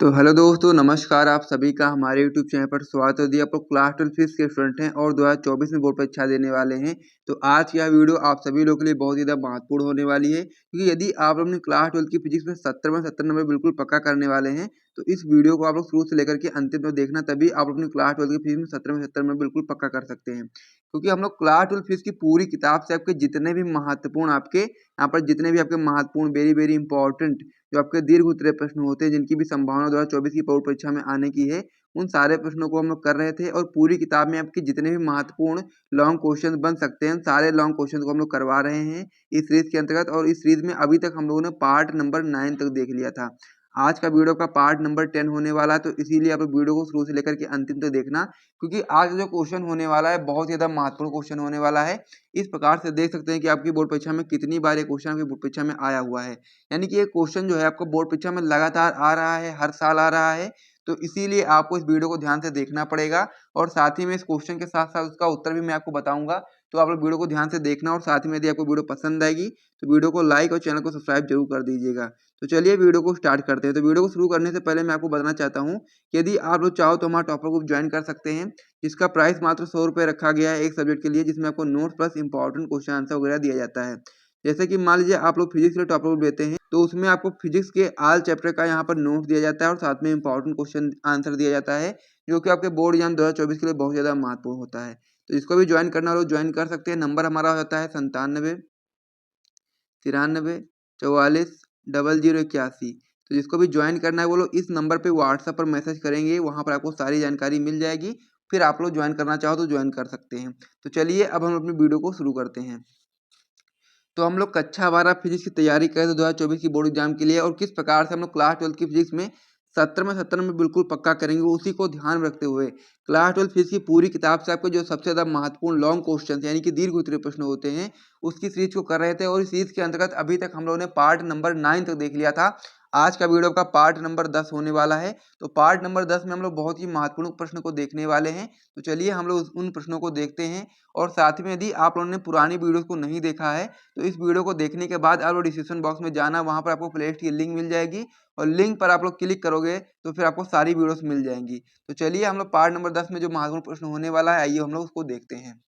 तो हेलो दोस्तों, नमस्कार। आप सभी का हमारे यूट्यूब चैनल पर स्वागत है। यदि आप लोग क्लास 12 फिजिक्स के स्टूडेंट हैं और 2024 में बोर्ड परीक्षा देने वाले हैं, तो आज की यह वीडियो आप सभी लोगों के लिए बहुत ज़्यादा महत्वपूर्ण होने वाली है, क्योंकि यदि आप लोग अपनी क्लास 12 की फिजिक्स में 70 में 70 नंबर बिल्कुल पक्का करने वाले हैं, तो इस वीडियो को आप लोग शुरू से लेकर के अंतिम तक देखना, तभी आप अपनी क्लास 12 की फिजिक्स में 70 में 70 नंबर बिल्कुल पक्का कर सकते हैं। क्योंकि हम लोग क्लास 12 फिजिक्स की पूरी किताब से आपके जितने भी महत्वपूर्ण आपके यहाँ पर जितने भी आपके महत्वपूर्ण वेरी वेरी इंपॉर्टेंट जो आपके दीर्घ उत्तरीय प्रश्न होते हैं, जिनकी भी संभावना 2024 की बोर्ड परीक्षा में आने की है, उन सारे प्रश्नों को हम लोग कर रहे थे और पूरी किताब में आपके जितने भी महत्वपूर्ण लॉन्ग क्वेश्चन बन सकते हैं, सारे लॉन्ग क्वेश्चन को हम लोग करवा रहे हैं इस सीरीज के अंतर्गत। और इस सीरीज में अभी तक हम लोगों ने पार्ट नंबर 9 तक देख लिया था। आज का वीडियो का पार्ट नंबर 10 होने वाला है, तो इसीलिए आप लोग वीडियो को शुरू से लेकर के अंतिम तक देखना, क्योंकि आज जो क्वेश्चन होने वाला है बहुत ज़्यादा महत्वपूर्ण क्वेश्चन होने वाला है। इस प्रकार से देख सकते हैं कि आपकी बोर्ड परीक्षा में कितनी बार ये क्वेश्चन आपकी बोर्ड परीक्षा में आया हुआ है। यानी कि ये क्वेश्चन जो है आपको बोर्ड परीक्षा में लगातार आ रहा है, हर साल आ रहा है। तो इसीलिए आपको इस वीडियो को ध्यान से देखना पड़ेगा और साथ ही में इस क्वेश्चन के साथ-साथ उसका उत्तर भी मैं आपको बताऊँगा। तो आप लोग वीडियो को ध्यान से देखना और साथ ही में यदि आपको वीडियो पसंद आएगी, तो वीडियो को लाइक और चैनल को सब्सक्राइब ज़रूर कर दीजिएगा। तो चलिए वीडियो को स्टार्ट करते हैं। तो वीडियो को शुरू करने से पहले मैं आपको बताना चाहता हूँ कि यदि आप लोग चाहो तो हमारा टॉपर ग्रुप ज्वाइन कर सकते हैं, जिसका प्राइस मात्र ₹100 रखा गया है एक सब्जेक्ट के लिए, जिसमें आपको notes plus important question answer वगैरह दिया जाता है। जैसे कि मान लीजिए आप लोग फिजिक्स के टॉपर ग्रुप लेते हैं, तो उसमें आपको फिजिक्स के ऑल चैप्टर का यहाँ पर नोट दिया जाता है और साथ में इंपॉर्टेंट क्वेश्चन आंसर दिया जाता है, जो कि आपके बोर्ड एग्जाम 2024 के लिए बहुत ज़्यादा महत्वपूर्ण होता है। तो इसको भी ज्वाइन करना लोग ज्वाइन कर सकते हैं। नंबर हमारा हो जाता है 97 93 44 0081। तो जिसको भी ज्वाइन करना है वो लोग इस नंबर पे व्हाट्सएप पर मैसेज करेंगे, वहाँ पर आपको सारी जानकारी मिल जाएगी। फिर आप लोग ज्वाइन करना चाहो तो ज्वाइन कर सकते हैं। तो चलिए अब हम अपनी वीडियो को शुरू करते हैं। तो हम लोग कक्षा 12 फिजिक्स की तैयारी कर रहे थे 2024 की बोर्ड एग्जाम के लिए, और किस प्रकार से हम लोग क्लास 12 की फिजिक्स में 70 में 70 में बिल्कुल पक्का करेंगे, उसी को ध्यान में रखते हुए क्लास 12 फिजिक्स की पूरी किताब से आपको जो सबसे ज़्यादा महत्वपूर्ण लॉन्ग क्वेश्चन यानी कि दीर्घ उत्तरीय प्रश्न होते हैं, उसकी सीरीज को कर रहे थे। और इस सीरीज के अंतर्गत अभी तक हम लोगों ने पार्ट नंबर 9 तक देख लिया था। आज का वीडियो का पार्ट नंबर 10 होने वाला है। तो पार्ट नंबर 10 में हम लोग बहुत ही महत्वपूर्ण प्रश्न को देखने वाले हैं। तो चलिए हम लोग उन प्रश्नों को देखते हैं। और साथ ही में यदि आप लोगों ने पुरानी वीडियोस को नहीं देखा है, तो इस वीडियो को देखने के बाद आप लोग डिस्क्रिप्शन बॉक्स में जाना, वहाँ पर आपको प्लेलिस्ट की लिंक मिल जाएगी और लिंक पर आप लोग क्लिक करोगे तो फिर आपको सारी वीडियोस मिल जाएंगी। तो चलिए हम लोग पार्ट नंबर 10 में जो महत्वपूर्ण प्रश्न होने वाला है, आइए हम लोग उसको देखते हैं।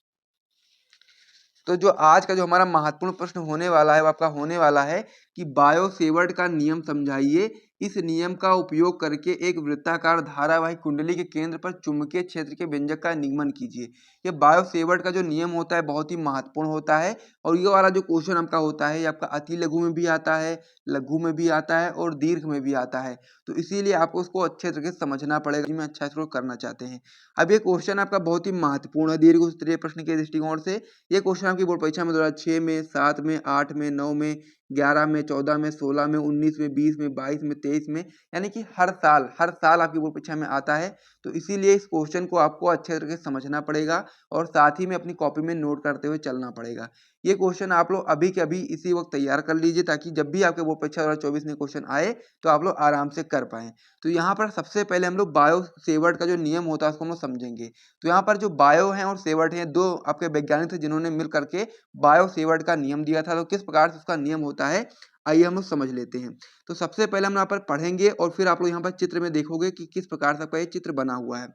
तो जो आज का जो हमारा महत्वपूर्ण प्रश्न होने वाला है, वो आपका होने वाला है कि बायो सेवर्ट का नियम समझाइए। इस नियम का उपयोग करके एक वृत्ताकार धारावाही कुंडली के केंद्र पर चुंबकीय क्षेत्र के व्यंजक का निगमन कीजिए। ये बायो सेवर्ट का जो नियम होता है बहुत ही महत्वपूर्ण होता है। और ये वाला जो क्वेश्चन आपका होता है, ये आपका अति लघु में भी आता है, लघु में भी आता है और दीर्घ में भी आता है। तो इसीलिए आपको उसको अच्छे तरीके से समझना पड़ेगा, जिसमें अच्छा इसको करना चाहते हैं। अब ये क्वेश्चन आपका बहुत ही महत्वपूर्ण है दीर्घ उत्तरीय प्रश्न के दृष्टिकोण से। ये क्वेश्चन आपकी बोर्ड परीक्षा में 2006 में, 7 में, 8 में, 9 में, 11 में, 14 में, 16 में, 19 में, 20 में, 22 में, 23 में, यानी कि हर साल आपकी बोर्ड परीक्षा में आता है। तो इसीलिए इस क्वेश्चन को आपको अच्छे तरीके से समझना पड़ेगा और साथ ही में अपनी कॉपी में नोट करते हुए चलना पड़ेगा। ये क्वेश्चन आप लोग अभी के अभी इसी वक्त तैयार कर लीजिए, ताकि जब भी आपके बोर्ड परीक्षा 2024 में क्वेश्चन आए तो आप लोग आराम से कर पाएँ। तो यहाँ पर सबसे पहले हम लोग बायो सेवर्ट का जो नियम होता है उसको हम लोग समझेंगे। तो यहाँ पर जो बायो हैं और सेवर्ट हैं, दो आपके वैज्ञानिक थे जिन्होंने मिल करके बायो सेवर्ट का नियम दिया था। तो किस प्रकार से उसका नियम होता है, आइए हम लोग समझ लेते हैं। तो सबसे पहले हम यहाँ पर पढ़ेंगे और फिर आप लोग यहाँ पर चित्र में देखोगे कि किस प्रकार से आपका ये चित्र बना हुआ है।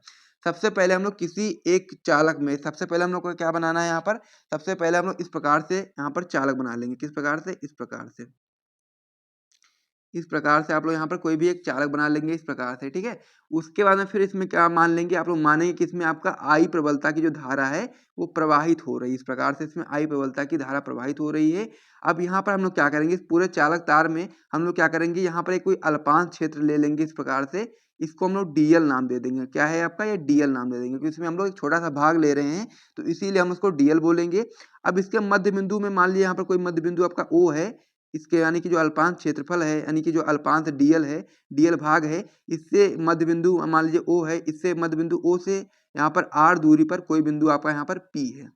सबसे पहले हम लोग किसी एक चालक में, सबसे पहले हम लोग को क्या बनाना है यहाँ पर, सबसे पहले हम लोग इस प्रकार से यहाँ पर चालक बना लेंगे। किस प्रकार से, इस प्रकार से, इस प्रकार से आप लोग यहाँ पर कोई भी एक चालक बना लेंगे इस प्रकार से, ठीक है। उसके बाद में फिर इसमें क्या मान लेंगे, आप लोग मानेंगे कि इसमें आपका आई प्रबलता की जो धारा है वो प्रवाहित हो रही है। इस प्रकार से इसमें आई प्रबलता की धारा प्रवाहित हो रही है। अब यहाँ पर हम लोग क्या करेंगे, इस पूरे चालक तार में हम लोग क्या करेंगे, यहाँ पर एक कोई अल्पांश क्षेत्र ले लेंगे इस प्रकार से। इसको हम लोग डीएल नाम दे देंगे। क्या है आपका, ये डीएल नाम दे देंगे, क्योंकि इसमें हम लोग एक छोटा सा भाग ले रहे हैं, तो इसीलिए हम उसको डीएल बोलेंगे। अब इसके मध्य बिंदु में मान लिया यहाँ पर कोई मध्य बिंदु आपका ओ है, इसके यानी कि जो अल्पांश क्षेत्रफल है, यानी कि जो अल्पांश डीएल है, डीएल भाग है, इससे मध्य बिंदु मान लीजिए ओ है, इससे मध्य बिंदु ओ से यहाँ पर आर दूरी पर कोई बिंदु आपका यहाँ पर पी है,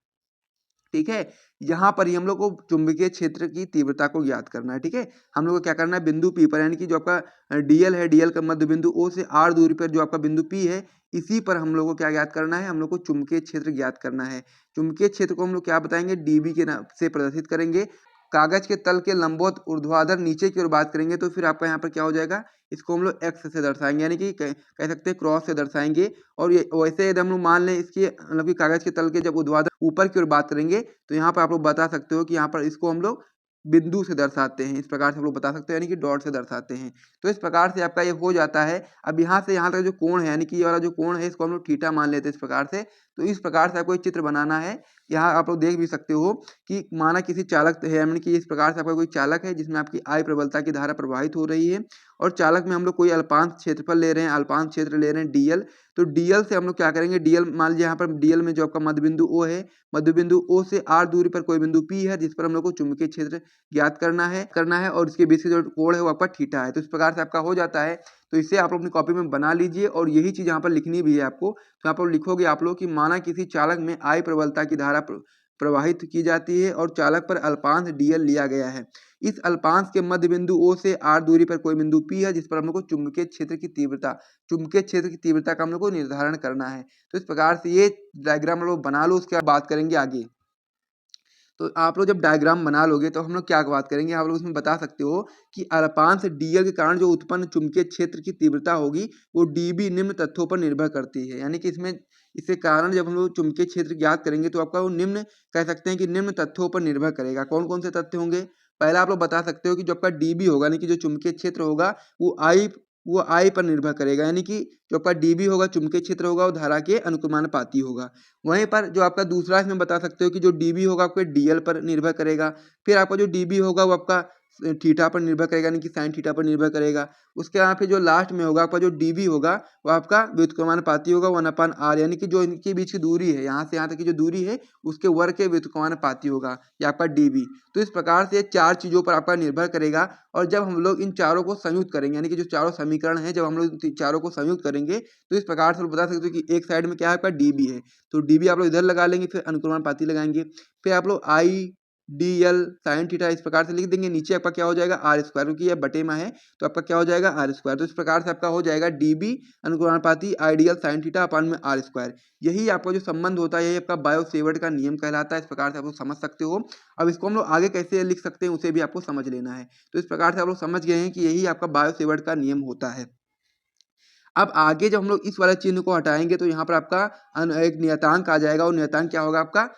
ठीक है। यहाँ पर ही हम लोग को चुंबकीय क्षेत्र की तीव्रता को ज्ञात करना है, ठीक है। हम लोग को क्या करना है, बिंदु पी पर, यानी कि जो आपका डीएल है, डीएल का मध्य बिंदु ओ से आर दूरी पर जो आपका बिंदु पी है, इसी पर हम लोग को क्या ज्ञात करना है, हम लोग को चुंबकीय क्षेत्र ज्ञात करना है। चुंबकीय क्षेत्र को हम लोग क्या बताएंगे, डीबी के नाम से प्रदर्शित करेंगे। कागज के तल के लंबवत ऊर्ध्वाधर नीचे की ओर बात करेंगे तो फिर आपका यहाँ पर क्या हो जाएगा, इसको हम लोग एक्स से दर्शाएंगे, यानी कि कह सकते हैं क्रॉस से दर्शाएंगे। और ये वैसे यदि हम लोग मान लें इसकी मतलब कि कागज के तल के जब ऊर्ध्वाधर ऊपर की ओर बात करेंगे तो यहाँ पर आप लोग बता सकते हो कि यहाँ पर इसको हम लोग बिंदु से दर्शाते हैं, इस प्रकार से हम लोग बता सकते हैं, यानी कि डॉट से दर्शाते हैं। तो इस प्रकार से आपका ये हो जाता है। अब यहाँ से यहाँ तक जो कोण है, यानी कि ये वाला जो कोण है इसको हम लोग थीटा मान लेते हैं इस प्रकार से। तो इस प्रकार से आपको एक चित्र बनाना है। यहाँ आप लोग देख भी सकते हो कि माना किसी चालक है, यानी कि इस प्रकार से आपका कोई चालक है जिसमें आपकी I प्रबलता की धारा प्रवाहित हो रही है और चालक में हम लोग कोई अल्पांश क्षेत्रफल ले रहे हैं, अल्पांश क्षेत्र ले रहे हैं dl। तो dl से हम लोग क्या करेंगे, dl मान लीजिए यहाँ पर dl में जो आपका मध्य बिंदु O है, मध्य बिंदु O से r दूरी पर कोई बिंदु P है जिस पर हम लोग को चुंबकीय क्षेत्र ज्ञात करना है और इसके बीच का जो कोण है वो आपका थीटा है। तो इस प्रकार से आपका हो जाता है। तो इसे आप लोग अपनी कॉपी में बना लीजिए और यही चीज यहाँ पर लिखनी भी है आपको। तो यहाँ पर लिखोगे आप लोग कि माना किसी चालक में I प्रबलता की धारा प्रवाहित की जाती है और चालक पर अल्पांश dl लिया गया है। इस अल्पांश के मध्य बिंदु O से r दूरी पर कोई बिंदु P है जिस पर हम लोग को चुंबकीय क्षेत्र की तीव्रता का हम लोग को निर्धारण करना है। तो इस प्रकार से ये डायग्राम हम लोग बना लो, उसके बाद बात करेंगे आगे। तो आप लोग जब डायग्राम बना लोगे तो हम लोग क्या बात करेंगे, आप लोग इसमें बता सकते हो कि अल्पांश dl के कारण जो उत्पन्न चुंबकीय क्षेत्र की तीव्रता होगी वो dB निम्न तथ्यों पर निर्भर करती है। यानी कि इसके कारण जब हम लोग चुंबकीय क्षेत्र ज्ञात करेंगे तो आपका वो निम्न कह सकते हैं कि निम्न तथ्यों पर निर्भर करेगा। कौन कौन से तथ्य होंगे, पहला आप लोग बता सकते हो कि जो आपका dB होगा, यानी कि जो चुंबकीय क्षेत्र होगा वो I पर निर्भर करेगा, यानी कि जो आपका dB होगा चुंबकीय क्षेत्र होगा वो धारा के अनुक्रमानुपाती होगा। वहीं पर जो आपका दूसरा इसमें बता सकते हो कि जो dB होगा आपके dl पर निर्भर करेगा। फिर आपका जो dB होगा वो आपका थीटा पर निर्भर करेगा, यानी कि साइन थीटा पर निर्भर करेगा। उसके बाद फिर जो लास्ट में होगा आपका जो dB होगा वो आपका व्युत्क्रमानुपाती होगा 1/r, यानी कि जो इनके बीच की दूरी है, यहाँ से यहाँ तक की जो दूरी है उसके वर्ग के व्युत्क्रमानुपाती होगा ये आपका dB। तो इस प्रकार से चार चीजों पर आपका निर्भर करेगा। और जब हम लोग इन चारों को संयुक्त करेंगे, यानी कि जो चारों समीकरण है जब हम लोग चारों को संयुक्त करेंगे तो इस प्रकार से बता सकते हो कि एक साइड में क्या है आपका dB है, तो dB आप लोग इधर लगा लेंगे, फिर अनुक्रमानुपाती लगाएंगे, फिर आप लोग I dl साइन थीटा इस प्रकार से लिख देंगे। नीचे आपका क्या हो जाएगा r स्क्वायर, क्योंकि यह बटे में है तो आपका क्या हो जाएगा r स्क्वायर। तो इस प्रकार से आपका हो जाएगा dB अनुक्रमानुपाती आइडियल साइन थीटा अपान में r स्क्वायर। यही आपका जो संबंध होता है यही आपका बायो सेवर्ट का नियम कहलाता है। इस प्रकार से आप लोग समझ सकते हो। अब इसको हम लोग आगे कैसे लिख सकते हैं उसे भी आपको समझ लेना है। तो इस प्रकार से आप लोग समझ गए हैं कि यही आपका बायो सेवर्ट का नियम होता है। अब आगे जब हम लोग इस वाले चिन्ह को हटाएंगे तो यहाँ पर आपका एक नियतांक आ जाएगा और नियतांक क्या होगा आपका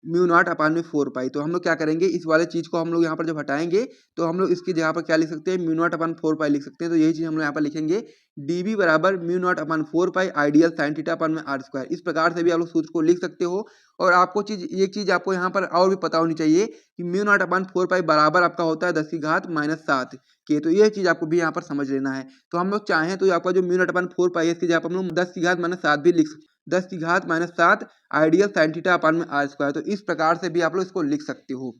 म्यू नॉट अपान में 4 पाई। तो हम लोग क्या करेंगे, इस वाले चीज को हम लोग यहाँ पर जब हटाएंगे तो हम लोग इसकी जगह पर क्या लिख सकते हैं, म्यू नॉट अपान 4 पाई लिख सकते हैं। तो यही चीज हम लोग यहाँ पर लिखेंगे dB बराबर mu naught upon 4 pi ideal sine theta upon में r स्क्वायर। इस प्रकार से भी आप लोग सूत्र को लिख सकते हो। और आपको एक चीज आपको यहाँ पर और भी पता होनी चाहिए कि म्यू नॉट अपान 4 पाई बराबर आपका होता है 10⁻⁷ के। तो ये चीज आपको भी यहाँ पर समझ लेना है। तो हम लोग चाहें तो आपका जो म्यू नॉट अपान 4 पाई है इसकी जगह पर हम लोग 10⁻⁷ भी लिख सकते, 10⁻⁷ आइडियल साइन थीटा अपान में r स्क्वायर। तो इस प्रकार से भी आप लोग इसको लिख सकते हो।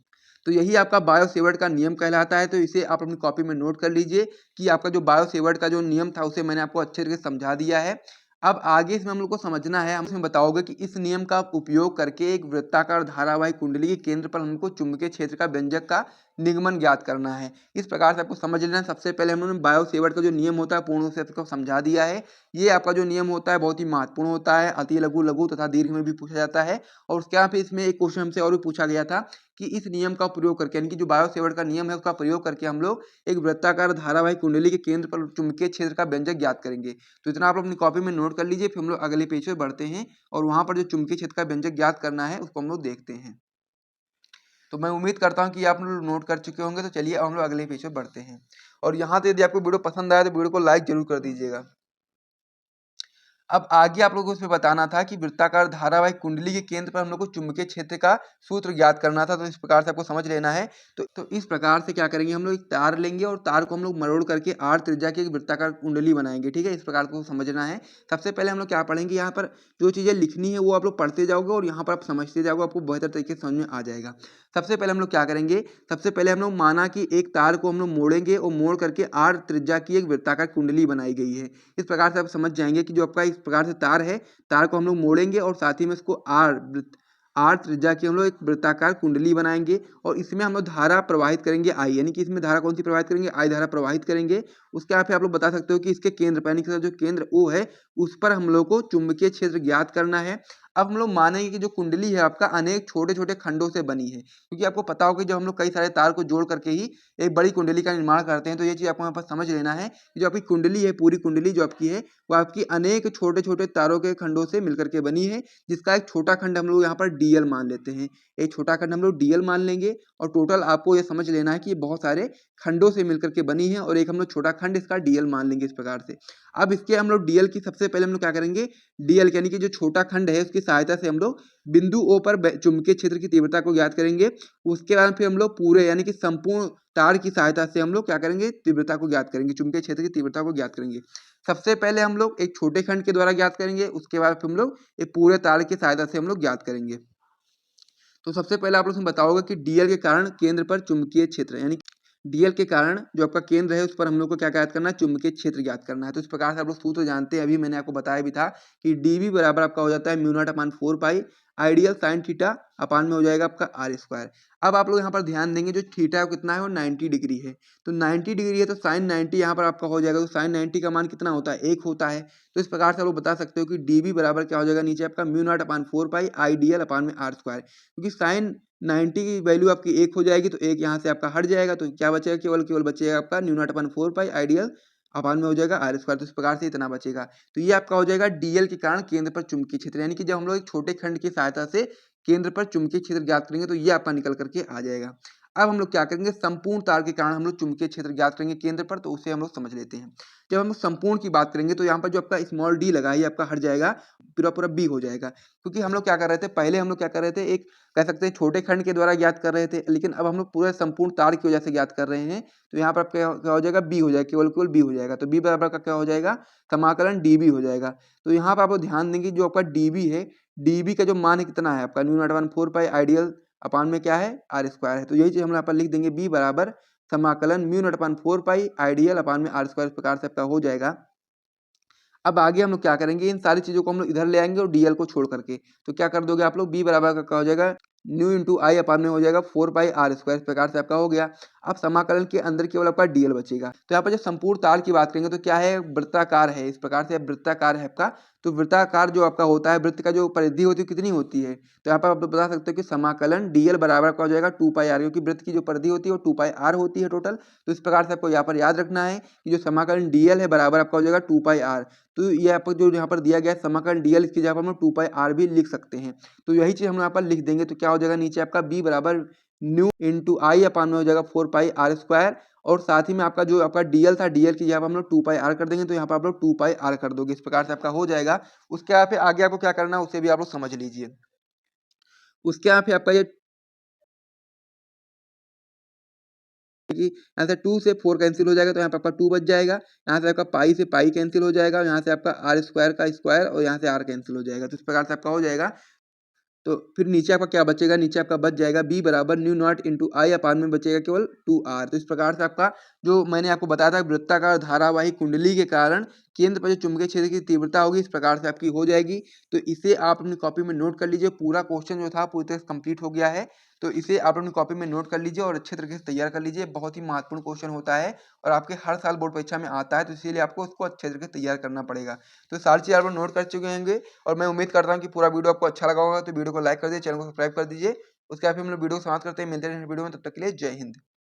तो यही आपका बायो सेवर्ट का नियम कहलाता है। तो इसे आप अपनी कॉपी में नोट कर लीजिए कि आपका जो बायो सेवर्ट का जो नियम था उसे मैंने आपको अच्छे तरीके से समझा दिया है। अब आगे इसमें हम लोग को समझना है, हम इसमें बताओगे कि इस नियम का उपयोग करके एक वृत्ताकार धारावाही कुंडली के केंद्र पर हमको चुंबकीय क्षेत्र का व्यंजक का निगमन ज्ञात करना है। इस प्रकार से आपको समझ लेना है। सबसे पहले हम लोगों ने बायो सेवर्ट का जो नियम होता है पूर्ण रूप से आपको समझा दिया है। ये आपका जो नियम होता है बहुत ही महत्वपूर्ण होता है, अति लघु, लघु तथा दीर्घ में भी पूछा जाता है। और उसके यहाँ पे इसमें एक क्वेश्चन हमसे और भी पूछा गया था कि इस नियम का प्रयोग करके, यानी कि जो बायो सेवर्ट का नियम है उसका प्रयोग करके हम लोग एक वृत्ताकार धारावाही कुंडली के केंद्र पर चुंबकीय क्षेत्र का व्यंजक ज्ञात करेंगे। तो इतना आप लोग अपनी कॉपी में नोट कर लीजिए। फिर हम लोग अगले पेज पर बढ़ते हैं और वहां पर जो चुंबकीय क्षेत्र का व्यंजक ज्ञात करना है उसको हम लोग देखते हैं। तो मैं उम्मीद करता हूं कि आप लोग नोट कर चुके होंगे। तो चलिए हम लोग अगले पेज पर बढ़ते हैं। और यहाँ से यदि आपको वीडियो पसंद आया तो वीडियो को लाइक जरूर कर दीजिएगा। अब आगे आप लोगों को इसमें बताना था कि वृत्ताकार धारावाही कुंडली के केंद्र पर हम लोग को चुंबकीय क्षेत्र का सूत्र ज्ञात करना था। तो इस प्रकार से आपको समझ लेना है। तो इस प्रकार से क्या करेंगे, हम लोग एक तार लेंगे और तार को हम लोग मरोड़ करके r त्रिज्या की एक वृत्ताकार कुंडली बनाएंगे। ठीक है, इस प्रकार को समझना है। सबसे पहले हम लोग क्या पढ़ेंगे, यहाँ पर जो चीजें लिखनी है वो आप लोग पढ़ते जाओगे और यहाँ पर आप समझते जाओगे, आपको बेहतर तरीके से समझ में आ जाएगा। सबसे पहले हम लोग क्या करेंगे, सबसे पहले हम लोग माना कि एक तार को हम लोग मोड़ेंगे और मोड़ करके r त्रिज्या की एक वृत्ताकार कुंडली बनाई गई है। इस प्रकार से आप समझ जाएंगे कि जो आपका इस प्रकार से तार है, तार को हम लोग मोड़ेंगे और साथ ही में इसको r त्रिज्या की हम लोग एक वृत्ताकार कुंडली बनाएंगे और इसमें हम लोग धारा प्रवाहित करेंगे I, यानी कि इसमें धारा कौन सी प्रवाहित करेंगे, I धारा प्रवाहित करेंगे। उसके आप लोग बता सकते हो कि इसके केंद्र पर, यानी कि जो केंद्र O है उस पर हम लोग को चुंबकीय क्षेत्र ज्ञात करना है। अब हम लोग मानेंगे कि जो कुंडली है आपका अनेक छोटे छोटे खंडों से बनी है, क्योंकि आपको पता होगा कि जब हम लोग कई सारे तार को जोड़ करके ही एक बड़ी कुंडली का निर्माण करते हैं, तो ये चीज आपको यहाँ पर समझ लेना है कि जो आपकी कुंडली है, पूरी कुंडली जो आपकी है वो आपकी अनेक छोटे छोटे तारों के खंडों से मिलकर के बनी है, जिसका एक छोटा खंड हम लोग यहाँ पर डीएल मान लेते हैं। एक छोटा खंड हम लोग डीएल मान लेंगे और टोटल आपको ये समझ लेना है कि ये बहुत सारे खंडों से मिलकर के बनी है, और एक हम लोग छोटा खंड इसका डीएल मान लेंगे इस प्रकार से। अब इसके हम लोग डीएल की सबसे पहले हम लोग क्या करेंगे, डीएल यानी कि जो छोटा खंड है उसकी सहायता से हम लोग बिंदु ओ पर चुंबकीय क्षेत्र की तीव्रता को ज्ञात करेंगे। उसके बाद फिर हम लोग पूरे यानी कि संपूर्ण तार की सहायता से हम लोग क्या करेंगे, तीव्रता को ज्ञात करेंगे, चुंबकीय क्षेत्र की तीव्रता को ज्ञात करेंगे। सबसे पहले हम लोग एक छोटे खंड के द्वारा ज्ञात करेंगे, उसके बाद फिर हम लोग एक पूरे तार की सहायता से हम लोग ज्ञात करेंगे। तो सबसे पहले आप लोग बताओगे कि डीएल के कारण केंद्र पर चुंबकीय क्षेत्र, यानी डीएल के कारण जो आपका केंद्र है उस पर हम लोग को क्या ज्ञात करना है, चुंबकीय क्षेत्र ज्ञात करना है। तो इस प्रकार से आप लोग सूत्र जानते हैं, अभी मैंने आपको बताया भी था कि डीवी बराबर आपका हो जाता है mu naught upon 4 pi ideal sine theta upon में हो जाएगा आपका आर स्क्वायर। अब आप लोग यहाँ पर ध्यान देंगे जो थीटा कितना है वो 90 डिग्री है, तो 90 डिग्री है तो साइन 90 यहाँ पर आपका हो जाएगा, तो साइन 90 का मान कितना होता है, 1 होता है। तो इस प्रकार से आप लोग बता सकते हो कि डीवी बराबर क्या हो जाएगा, नीचे आपका mu naught upon 4 pi ideal upon में आर स्क्वायर, क्योंकि साइन 90 की वैल्यू आपकी 1 हो जाएगी, तो 1 यहाँ से आपका हट जाएगा, तो क्या बचेगा, केवल केवल बचेगा आपका mu naught upon 4 pi ideal upon में हो जाएगा आर स्क्वायर। तो इस प्रकार से इतना बचेगा। तो ये आपका हो जाएगा डीएल के कारण केंद्र पर चुंबकीय क्षेत्र, यानी कि जब हम लोग एक छोटे खंड की सहायता से केंद्र पर चुंबकीय क्षेत्र ज्ञात करेंगे तो ये आपका निकल करके आ जाएगा। अब हम लोग क्या करेंगे, संपूर्ण तार के कारण हम लोग चुंबकीय क्षेत्र ज्ञात करेंगे केंद्र पर, तो उसे हम लोग समझ लेते हैं। जब हम लोग संपूर्ण की बात करेंगे तो यहाँ पर जो आपका स्मॉल डी लगा है ये आपका हट जाएगा, पूरा पूरा बी हो जाएगा, क्योंकि हम लोग क्या कर रहे थे, पहले हम लोग क्या कर रहे थे, एक कह सकते हैं छोटे खंड के द्वारा ज्ञात कर रहे थे, लेकिन अब हम लोग पूरे संपूर्ण तार की वजह से ज्ञात कर रहे हैं, तो यहाँ पर क्या हो जाएगा, बी हो जाएगा, केवल केवल बी हो जाएगा। तो बी बराबर का क्या हो जाएगा, समाकलन डीबी हो जाएगा। तो यहाँ पर आप ध्यान देंगे जो आपका डीबी है, डीबी का जो मान है कितना है आपका, mu naught upon 4 pi ideal upon में क्या है, आर स्क्वायर है। तो यही चीज हम यहाँ पर लिख देंगे, बी बराबर समाकलन mu naught upon 4 pi ideal upon में आर स्क्वायर, इस प्रकार से आपका हो जाएगा। अब आगे हम लोग क्या करेंगे, इन सारी चीजों को हम लोग इधर ले आएंगे और डीएल को छोड़ करके, तो क्या कर दोगे आप लोग, बी बराबर का क्या हो जाएगा, न्यू इंटू आई अपान में हो जाएगा 4 पाई आर स्क्वायर, इस प्रकार से आपका हो गया। अब समाकलन के अंदर केवल आपका डीएल बचेगा। तो यहाँ पर जब संपूर्ण तार की बात करेंगे तो क्या है, वृत्ताकार है, इस प्रकार से वृत्ताकार है आपका। तो वृत्ताकार जो आपका होता है, वृत्त का जो परिधि होती है कितनी होती है, तो यहाँ पर आप बता सकते हो कि समाकलन डीएल बराबर का हो जाएगा 2 पाई आर, क्योंकि वृत्त की जो परिधि होती है वो 2 पाई आर होती है टोटल। तो इस प्रकार से आपको यहाँ पर याद रखना है कि जो समाकलन डीएल है बराबर आपका हो जाएगा 2 पाई आर। तो ये आपको जो यहाँ पर दिया गया है समाकलन डीएल, इसकी जगह पर हम लोग 2 पाई आर भी लिख सकते हैं। तो यही चीज हम यहाँ पर लिख देंगे, तो क्या हो जाएगा, नीचे आपका बी बराबर न्यू इंटू आई अपान में हो जाएगा 4 पाई आर स्क्वायर, और साथ ही में आपका जो आपका डीएल था, डीएल की जगह पर हम लोग 2 पाई आर कर देंगे, तो यहाँ पर आप लोग 2 पाई आर कर दोगे, इस प्रकार से आपका हो जाएगा। उसके यहाँ पे आगे आपको क्या करना है उसे भी आप लोग समझ लीजिए। उसके यहाँ पे आपका ये कि यहाँ से 2 से 4 कैंसिल हो जाएगा, तो यहाँ पे आपका 2 बच जाएगा। यहाँ से आपका पाई से पाई कैंसिल हो जाएगा, यहाँ से आपका आर स्क्वायर का स्क्वायर और यहाँ से आर कैंसिल हो जाएगा। तो इस प्रकार से आपका हो जाएगा। तो फिर नीचे आपका क्या बचेगा, नीचे आपका बच जाएगा बी बराबर न्यू नॉट इंटू आई अपान में बचेगा केवल 2r। तो इस प्रकार से आपका जो मैंने आपको बताया था वृत्ताकार धारावाही कुंडली के कारण केंद्र पर जो चुंबकीय क्षेत्र की तीव्रता होगी इस प्रकार से आपकी हो जाएगी। तो इसे आप अपनी कॉपी में नोट कर लीजिए, पूरा क्वेश्चन जो था पूरी तरह से कंप्लीट हो गया है। तो इसे आप अपनी कॉपी में नोट कर लीजिए और अच्छे तरीके से तैयार कर लीजिए। बहुत ही महत्वपूर्ण क्वेश्चन होता है और आपके हर साल बोर्ड परीक्षा में आता है, तो इसीलिए आपको उसको अच्छे तरीके से तैयार करना पड़ेगा। तो सारी चीज़ आप लोग नोट कर चुके होंगे और मैं उम्मीद करता हूँ कि पूरा वीडियो आपको अच्छा लगा होगा। तो वीडियो को लाइक कर दीजिए, चैनल को सब्सक्राइब कर दीजिए। उसके बाद फिर हम लोग वीडियो को समाप्त करते हैं, मिलते हैं वीडियो में, तब तक के लिए जय हिंद।